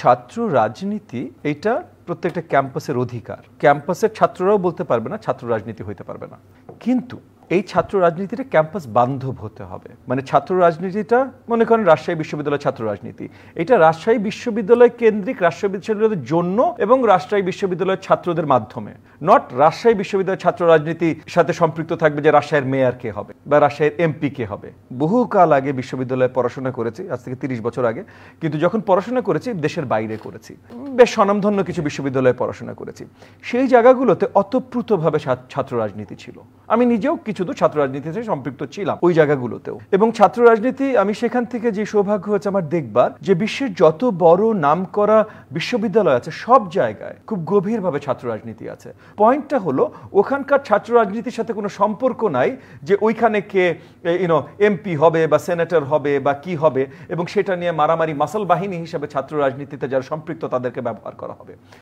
ছাত্র রাজনীতি এটা প্রত্যেকটা ক্যাম্পাসের অধিকার। ক্যাম্পাসের ছাত্ররাও বলতে পারবে না ছাত্র রাজনীতি হইতে পারবে না, কিন্তু এই ছাত্র রাজনীতিটা ক্যাম্পাস বান্ধব হতে হবে। মানে ছাত্র রাজনীতিটা মনে করেন রাজশাহী বিশ্ববিদ্যালয়ের ছাত্র রাজনীতি, এটা রাজশাহী বিশ্ববিদ্যালয় কেন্দ্রিক, রাজশাহী বিশ্ববিদ্যালয়ের জন্য এবং রাজশাহী বিশ্ববিদ্যালয়ের ছাত্রদের মাধ্যমে, নট রাজশাহী বিশ্ববিদ্যালয়ের ছাত্র রাজনীতির সাথে সম্পৃক্ত থাকবে যে রাজশাহীর মেয়র কে হবে বা রাজশাহীর এমপি কে হবে। বহুকাল আগে বিশ্ববিদ্যালয়ে পড়াশোনা করেছি, আজ থেকে 30 বছর আগে, কিন্তু যখন পড়াশোনা করেছি দেশের বাইরে করেছি, বেশ স্বনামধন্য কিছু বিশ্ববিদ্যালয়ে পড়াশোনা করেছি। সেই জায়গাগুলোতে অতপ্রুতভাবে ছাত্র রাজনীতি ছিল। আমি নিজেও কিছু তো ছাত্র রাজনীতিতে সম্পৃক্ত ছিলাম ওই জায়গাগুলোতেও। এবং ছাত্র রাজনীতি আমি সেখান থেকে যে সৌভাগ্য হয়েছে আমার দেখবার, যে বিশ্বের যত বড় নামকরা বিশ্ববিদ্যালয় আছে সব জায়গায় খুব গভীরভাবে ছাত্র রাজনীতি আছে। পয়েন্টটা হলো ওখানকার ছাত্র রাজনীতির সাথে কোনো সম্পর্ক নাই যে ওইখানে কে এমপি হবে বা সেনেটর হবে বা কি হবে, এবং সেটা নিয়ে মারামারি মাসাল বাহিনী হিসেবে ছাত্র রাজনীতিতে যারা সম্পৃক্ত তাদেরকে ব্যবহার করা হবে।